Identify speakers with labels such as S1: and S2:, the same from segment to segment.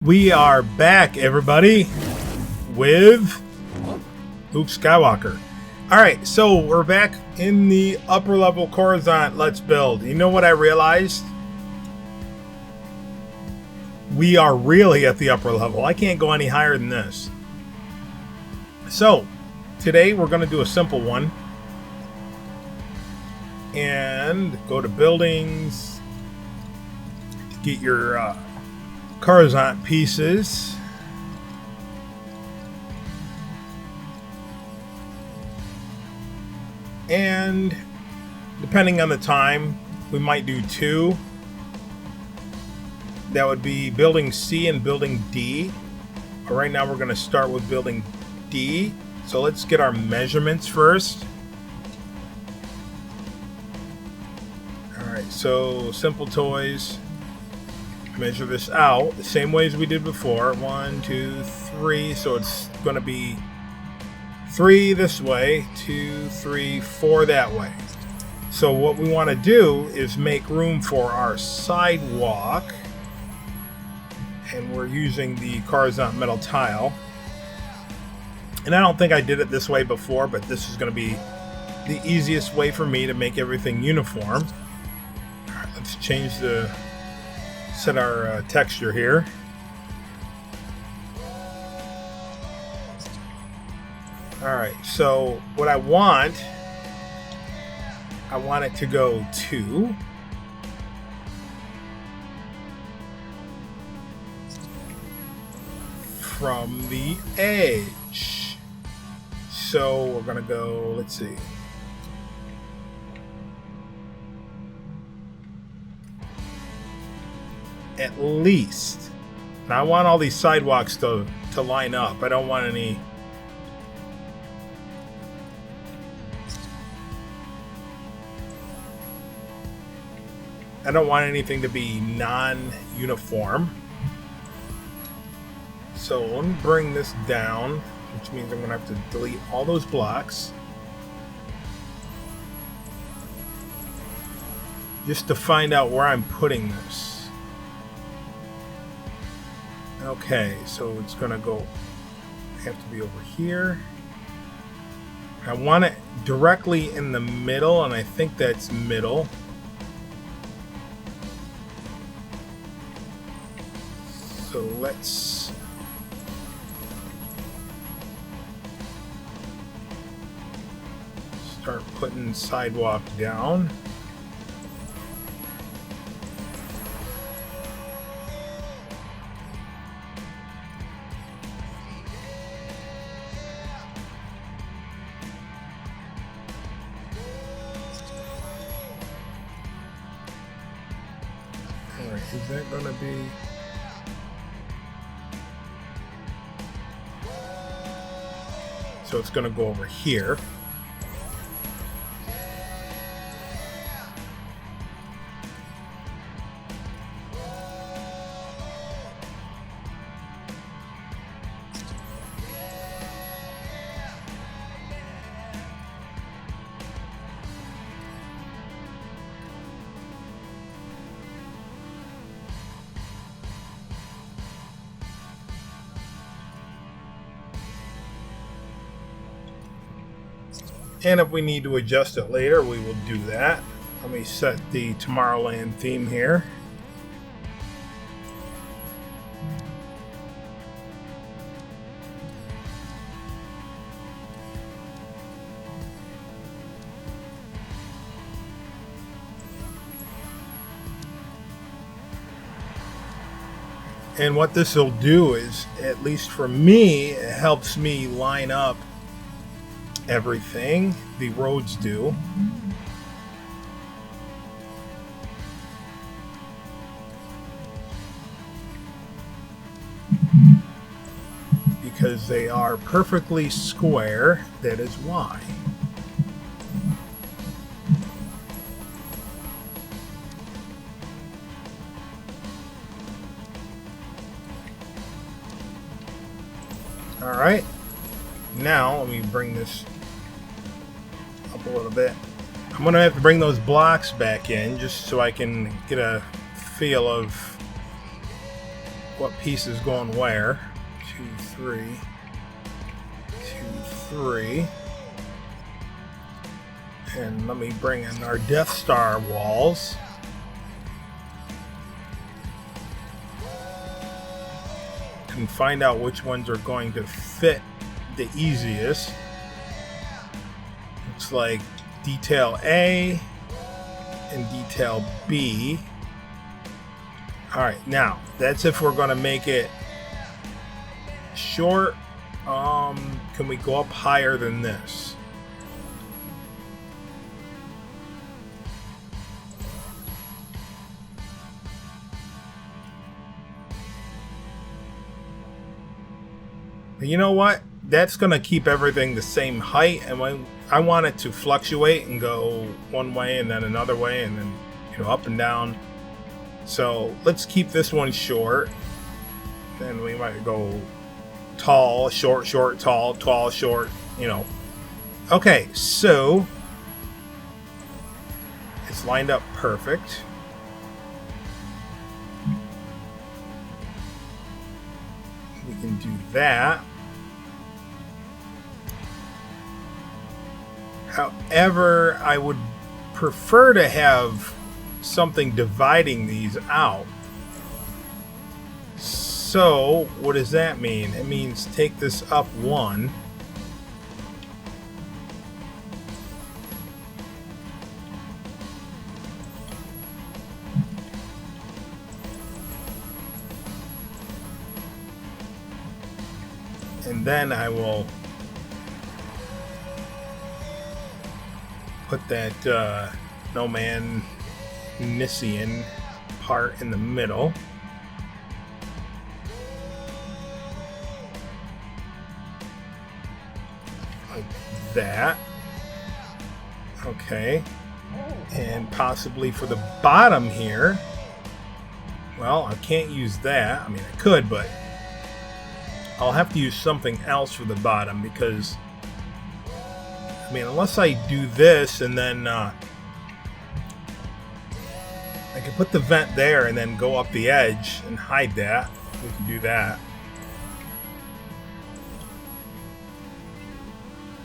S1: We are back, everybody, with Luke Skywalker. Alright, so we're back in the upper level Coruscant. Let's build. You know what I realized? We are really at the upper level. I can't go any higher than this. So, today we're going to do a simple one. And go to buildings. Get your Coruscant pieces. And depending on the time, we might do two. That would be building C and building D. But right now we're going to start with building D. So let's get our measurements first. Alright, so simple toys. Measure this out the same way as we did before. 1, 2, 3. So it's going to be 3 this way, 2, 3, 4 that way. So what we want to do is make room for our sidewalk. And we're using the Coruscant metal tile. And I don't think I did it this way before, but this is going to be the easiest way for me to make everything uniform. All right, let's change the... set our texture here. Alright, so what I want it to go to from the edge. So we're gonna go, let's see. At least. Now I want all these sidewalks to line up. I don't want any. I don't want anything to be non-uniform. So let me bring this down, which means I'm going to have to delete all those blocks. Just to find out where I'm putting this. Okay, so it's gonna have to be over here. I want it directly in the middle, and I think that's middle. So let's start putting sidewalk down. Is that going to be... So it's going to go over here. And if we need to adjust it later, we will do that. Let me set the Tomorrowland theme here. And what this will do is, at least for me, it helps me line up everything. The roads do. Because they are perfectly square, that is why. All right. Now let me bring this up a little bit. I'm gonna have to bring those blocks back in just so I can get a feel of what piece is going where. 2, 3, 2, 3. And let me bring in our Death Star walls. And find out which ones are going to fit the easiest. Looks like detail A and detail B. Alright, now that's if we're going to make it short. Can we go up higher than this? You know what? That's going to keep everything the same height, and when I want it to fluctuate and go one way and then another way and then, you know, up and down. So let's keep this one short. Then we might go tall, short, short, tall, tall, short, you know. Okay, so it's lined up perfect. We can do that. However, I would prefer to have something dividing these out. So, what does that mean? It means take this up one. And then I will put that No Man Nissian part in the middle. Like that. Okay. And possibly for the bottom here. Well, I can't use that. I mean, I could, but I'll have to use something else for the bottom because, I mean, unless I do this and then I can put the vent there and then go up the edge and hide that. We can do that.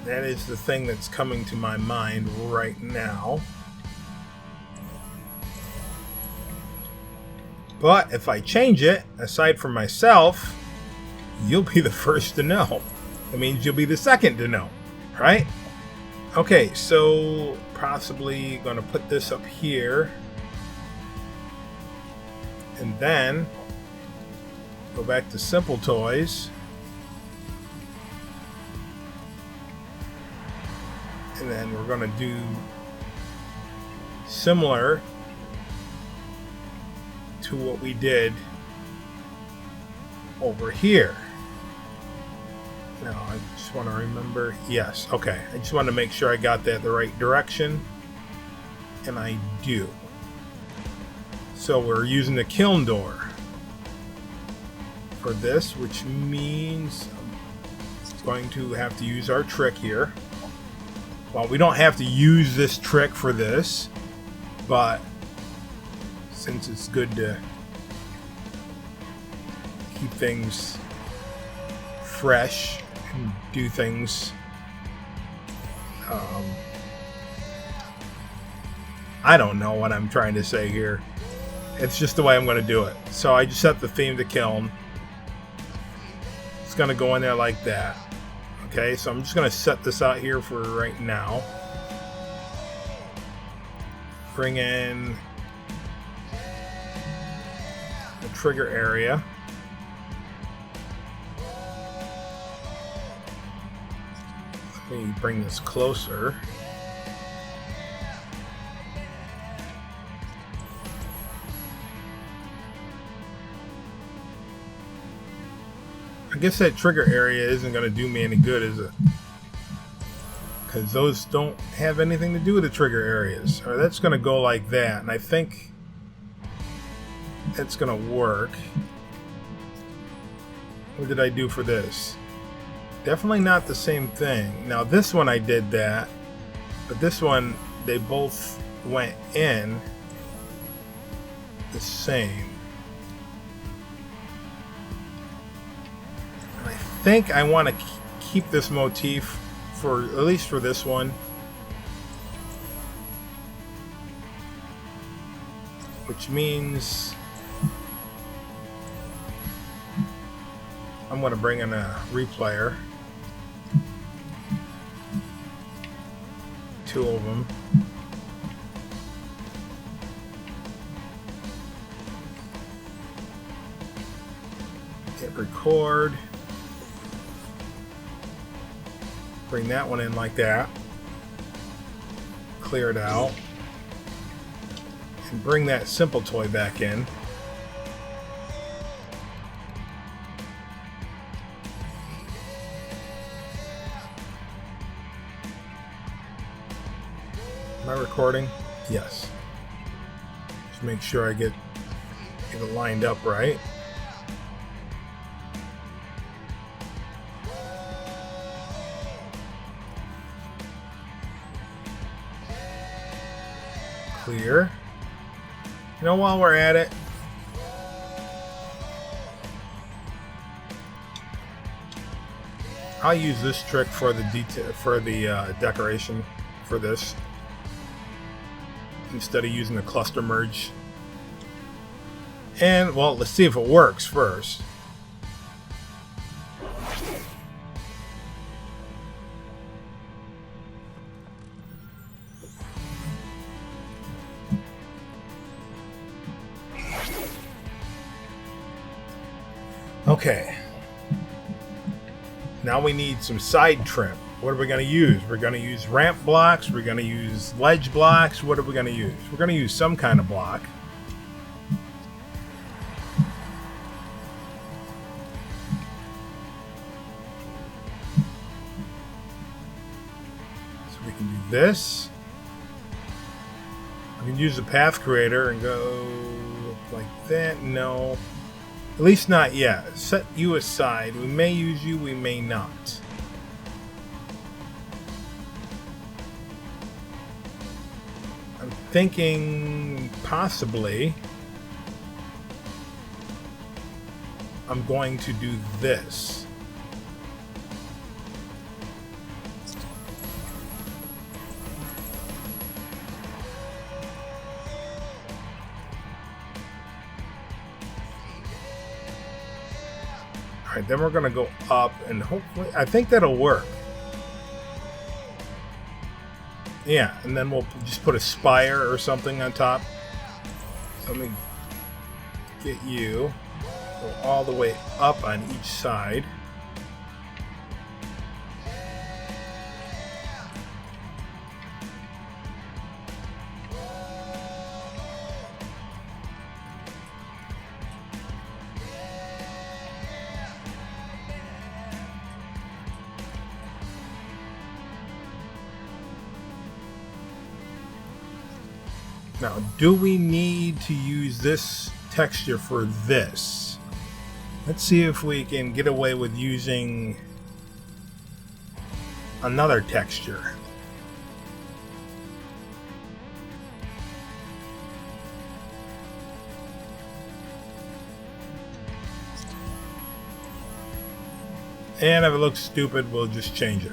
S1: That is the thing that's coming to my mind right now. But if I change it, aside from myself, you'll be the first to know. That means you'll be the second to know, right? Okay, so possibly going to put this up here. And then go back to Simple Toys. And then we're going to do similar to what we did over here. Now I just want to remember. Yes, okay. I just want to make sure I got that the right direction. And I do. So we're using the kiln door for this, which means I'm going to have to use our trick here. Well, we don't have to use this trick for this, but since it's good to keep things fresh and do things, I don't know what I'm trying to say here. It's just the way I'm going to do it. So I just set the theme to kiln. It's going to go in there like that. Okay, so I'm just going to set this out here for right now. Bring in the trigger area. Let me bring this closer. I guess that trigger area isn't going to do me any good, is it? Because those don't have anything to do with the trigger areas. Or that's going to go like that, and I think that's going to work. What did I do for this? Definitely not the same thing. Now this one I did that, but this one they both went in the same. think I want to keep this motif for at least for this one. Which means I'm going to bring in a replayer. 2 of them. Hit record. Bring that one in like that. Clear it out. And bring that simple toy back in. Am I recording? Yes. Just make sure I get it lined up right. Clear. You know, while we're at it, I'll use this trick for the detail, for the decoration for this, instead of using the cluster merge. And well, let's see if it works first. Okay. Now we need some side trim. What are we going to use? We're going to use ramp blocks. We're going to use ledge blocks. What are we going to use? We're going to use some kind of block. So we can do this. We can use the path creator and go like that. No. At least not yet. Set you aside. We may use you, we may not. I'm thinking possibly I'm going to do this. Alright, then we're going to go up and hopefully, I think that'll work. Yeah, and then we'll just put a spire or something on top. So let me get you, go all the way up on each side. Now, do we need to use this texture for this? Let's see if we can get away with using another texture. And if it looks stupid, we'll just change it.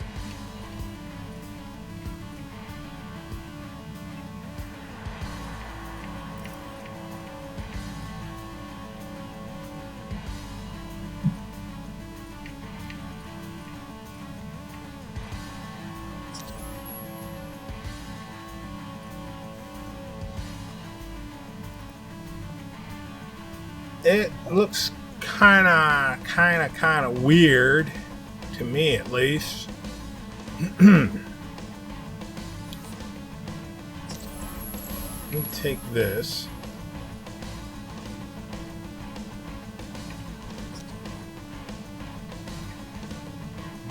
S1: It looks kind of weird to me, at least. Let me take this.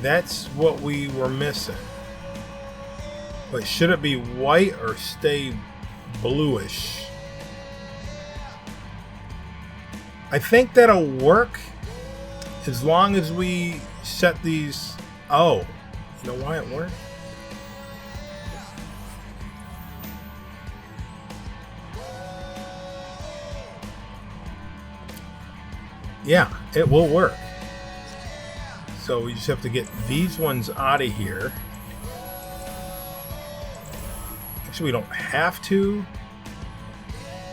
S1: That's what we were missing. But should it be white or stay bluish? I think that'll work as long as we set these. Oh, you know why it worked? Yeah, it will work. So we just have to get these ones out of here. Actually, we don't have to,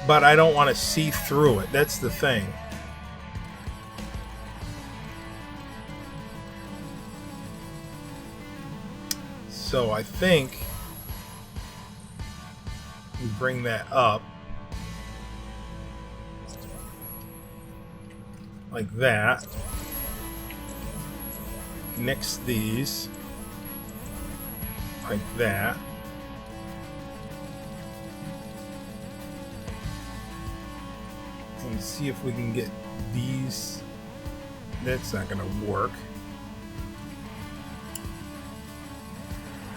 S1: but I don't want to see through it. That's the thing. So I think we bring that up like that. Next these like that. And see if we can get these. That's not going to work.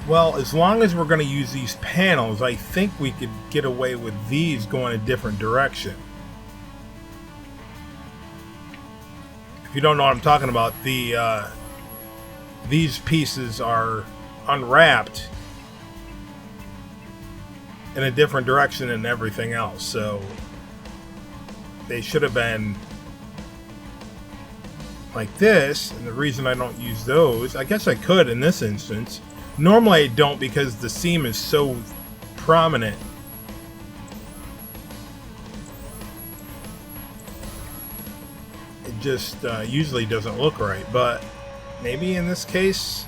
S1: Well, as long as we're going to use these panels, I think we could get away with these going a different direction. If you don't know what I'm talking about, these pieces are unwrapped in a different direction than everything else, so they should have been like this. And the reason I don't use those, I guess I could in this instance. Normally I don't, because the seam is so prominent. It just usually doesn't look right, but maybe in this case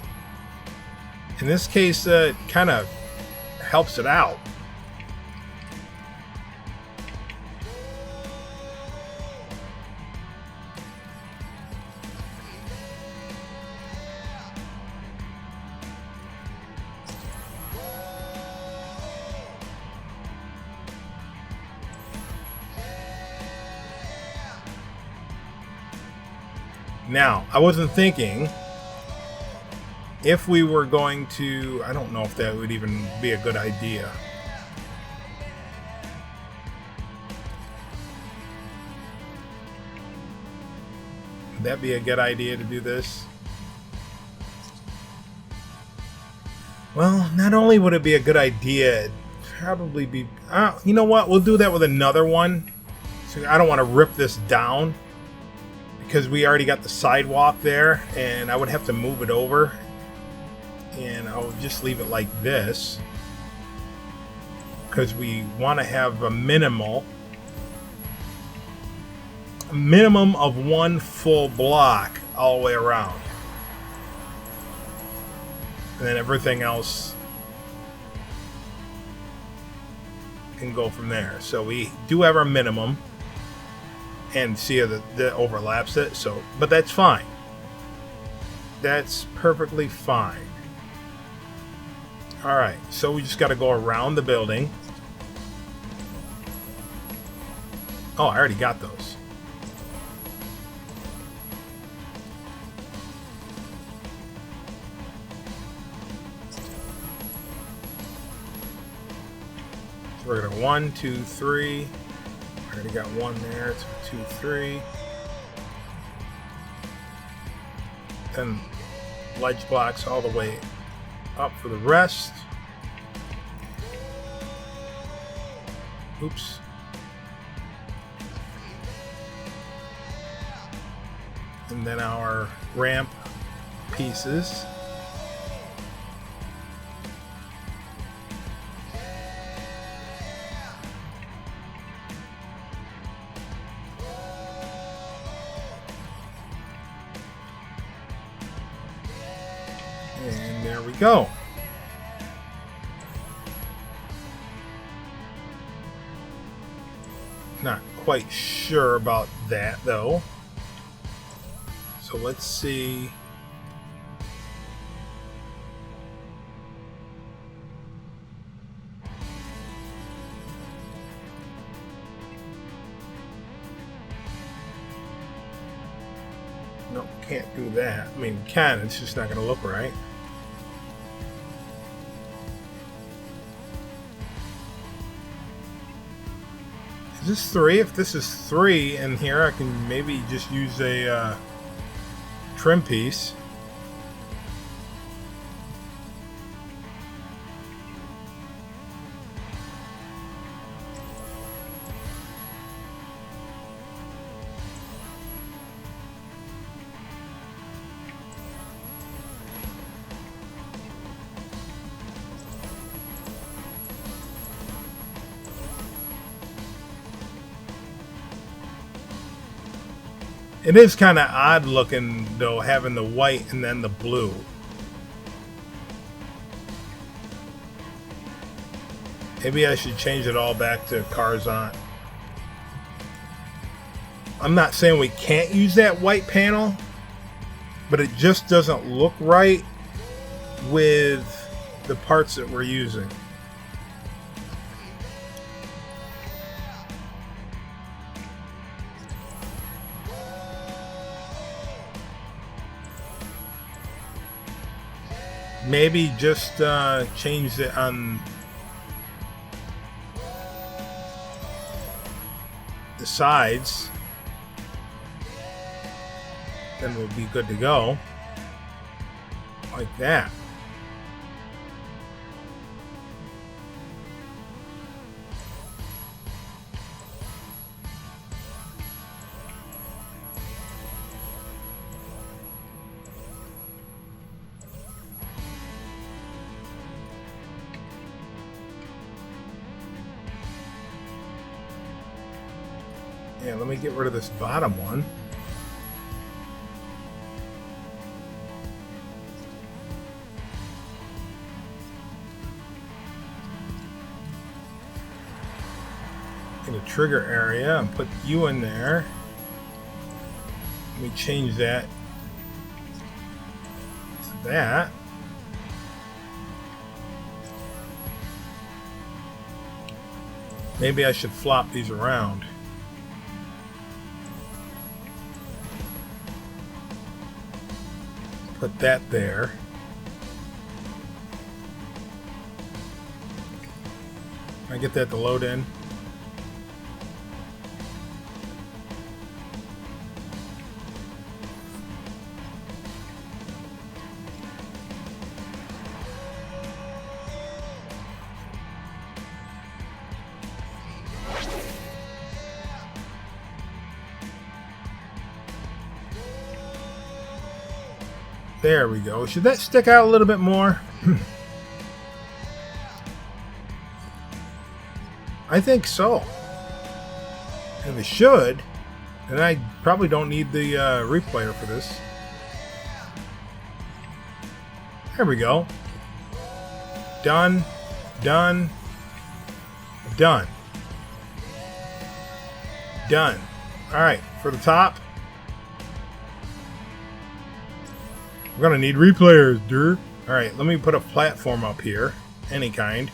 S1: it kind of helps it out. Now, I wasn't thinking if we were going to, I don't know if that would even be a good idea. Would that be a good idea to do this? Well, not only would it be a good idea, it'd probably be, you know what, we'll do that with another one. So I don't want to rip this down, because we already got the sidewalk there, and I would have to move it over, and I'll just leave it like this because we want to have a minimum of one full block all the way around, and then everything else can go from there. So we do have our minimum, and see that overlaps it, so, but that's fine. That's perfectly fine. Alright, so we just got to go around the building. Oh, I already got those. So we're going to 1, 2, 3. I already got one there. 2, 3. Then ledge blocks all the way up for the rest. Oops. And then our ramp pieces. And there we go. Not quite sure about that though. So let's see. No, can't do that. I mean, can, it's just not going to look right. Is this 3? If this is 3 in here, I can maybe just use a trim piece. It is kind of odd looking, though, having the white and then the blue. Maybe I should change it all back to Coruscant. I'm not saying we can't use that white panel, but it just doesn't look right with the parts that we're using. Maybe just change it on the sides, then we'll be good to go, like that. Yeah, let me get rid of this bottom one. In the trigger area and put you in there. Let me change that to that. Maybe I should flop these around. Put that there. Can I get that to load in? There we go. Should that stick out a little bit more? I think so. If it should, then I probably don't need the replayer for this. There we go. Done. Done. Done. Done. Alright, for the top. We're gonna need replayers, dude. Alright, let me put a platform up here. Any kind.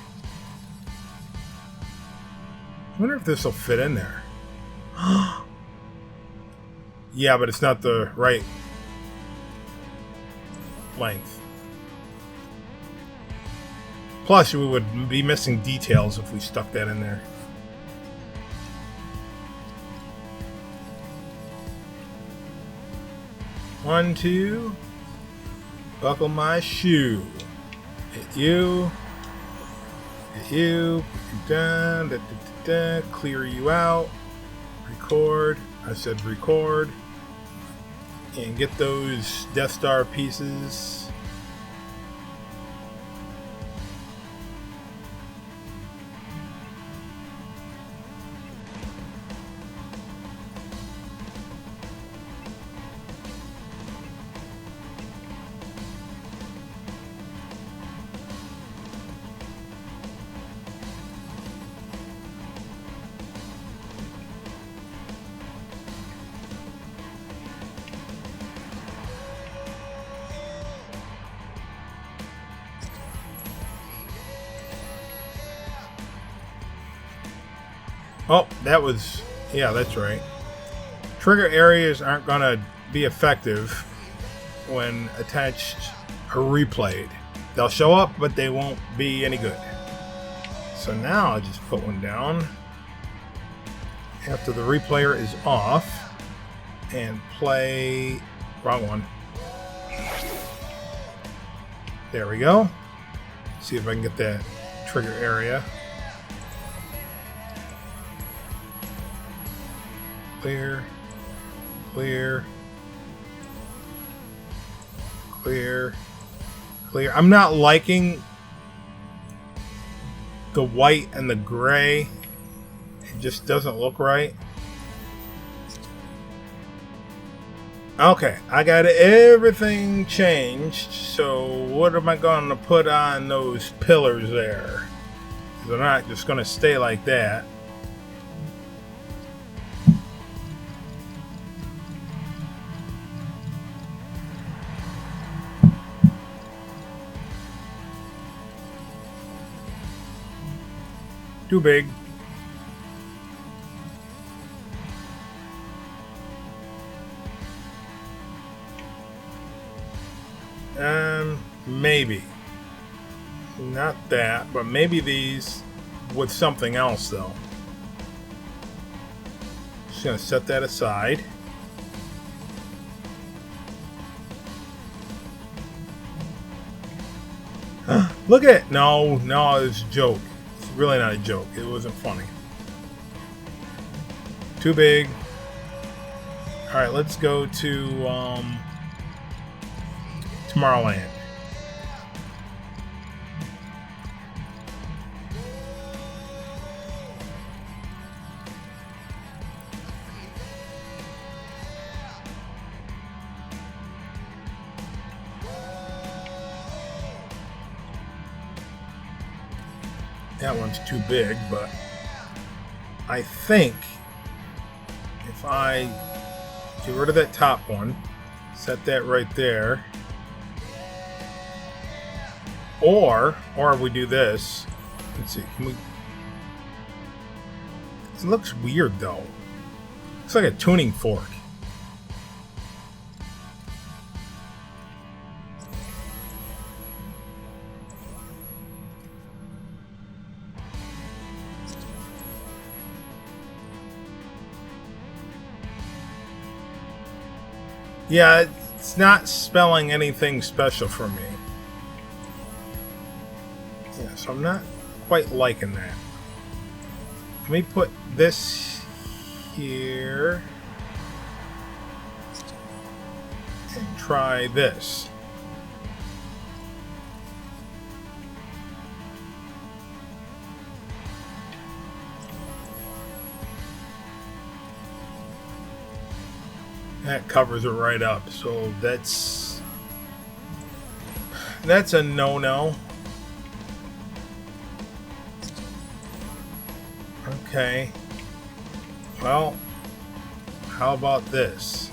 S1: I wonder if this will fit in there. Yeah, but it's not the right length. Plus, we would be missing details if we stuck that in there. One, two. Buckle my shoe. Hit you. Hit you. Put you down. Da, da, da, da. Clear you out. Record. I said record. And get those Death Star pieces. Oh, that was... Yeah, that's right. Trigger areas aren't going to be effective when attached or replayed. They'll show up, but they won't be any good. So now I'll just put one down after the replayer is off and play... Wrong one. There we go. See if I can get that trigger area. Clear, clear, clear, clear. I'm not liking the white and the gray. It just doesn't look right. Okay, I got everything changed. So what am I going to put on those pillars there? They're not just going to stay like that. Too big. Maybe. Not that, but maybe these with something else, though. Just going to set that aside. Look at it! No, it's a joke. It's really not a joke. It wasn't funny. Too big. Alright, let's go to Tomorrowland. That one's too big, but I think if I get rid of that top one, set that right there, or we do this. Let's see, can we? It looks weird though. Looks like a tuning fork. Yeah, it's not spelling anything special for me. Yeah, so I'm not quite liking that. Let me put this here and try this. That covers it right up, so that's a no-no. Okay. Well, how about this?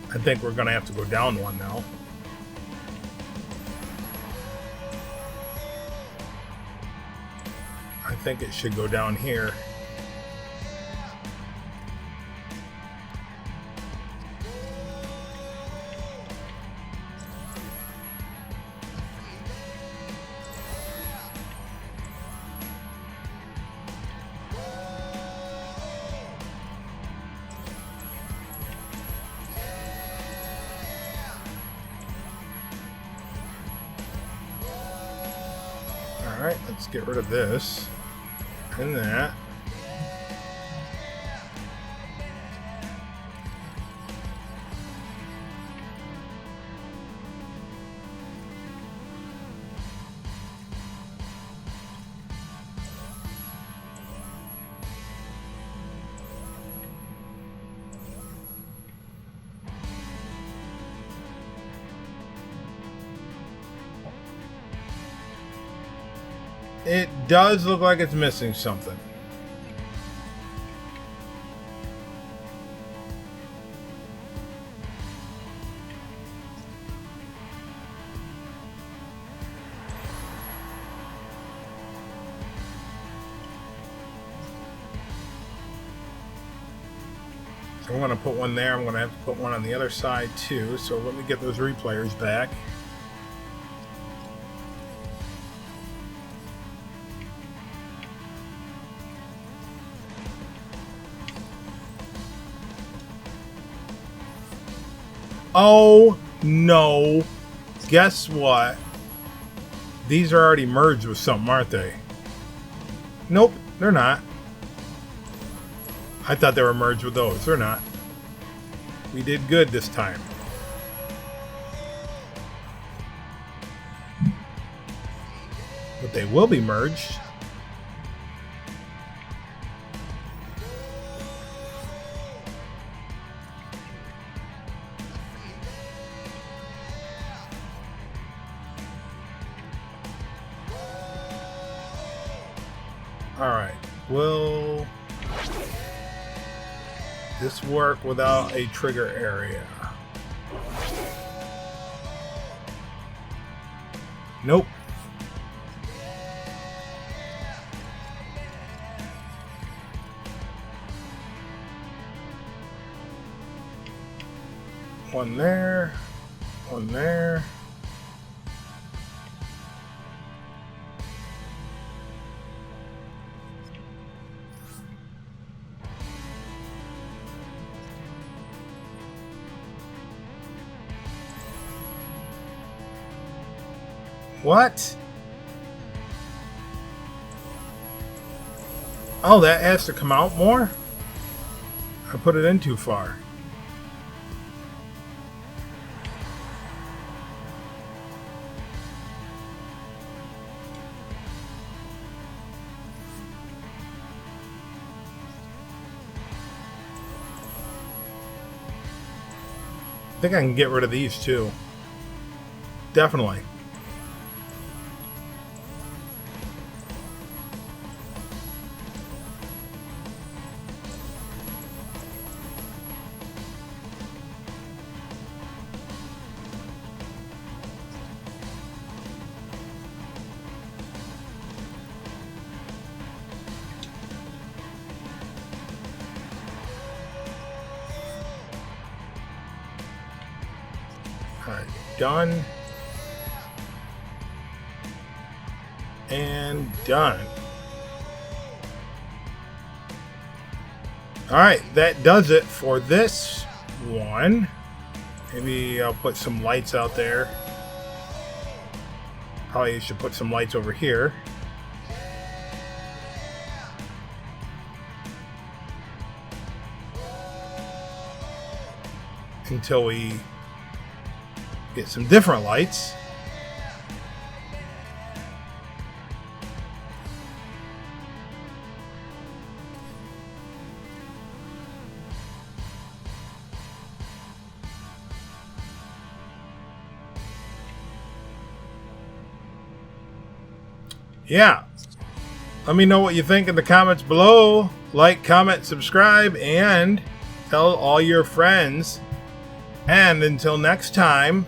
S1: I think we're gonna have to go down one now. I think it should go down here. Alright, let's get rid of this and that. It does look like it's missing something. So I'm going to put one there. I'm going to have to put one on the other side too. So let me get those replayers back. Oh no, guess what? These are already merged with something, aren't they? Nope, they're not. I thought they were merged with those. They're not. We did good this time. But they will be merged. Alright, will this work without a trigger area? Nope. One there, one there. What? Oh, that has to come out more? I put it in too far. I think I can get rid of these too. Definitely. Alright, done. And done. Alright, that does it for this one. Maybe I'll put some lights out there. Probably should put some lights over here. Until we get some different lights. Yeah. Let me know what you think in the comments below. Like, comment, subscribe, and tell all your friends. And until next time,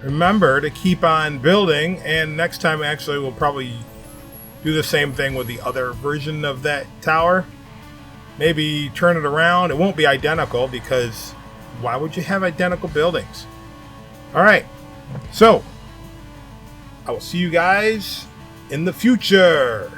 S1: remember to keep on building. And next time, actually, we'll probably do the same thing with the other version of that tower. Maybe turn it around. It won't be identical because why would you have identical buildings? All right. So I will see you guys in the future.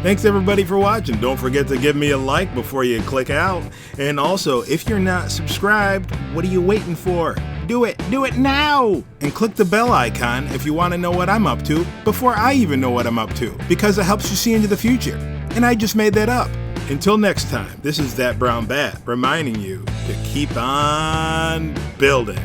S1: Thanks everybody for watching. Don't forget to give me a like before you click out. And also, if you're not subscribed, what are you waiting for? Do it now! And click the bell icon if you want to know what I'm up to before I even know what I'm up to, because it helps you see into the future. And I just made that up. Until next time, this is That Brown Bat reminding you to keep on building.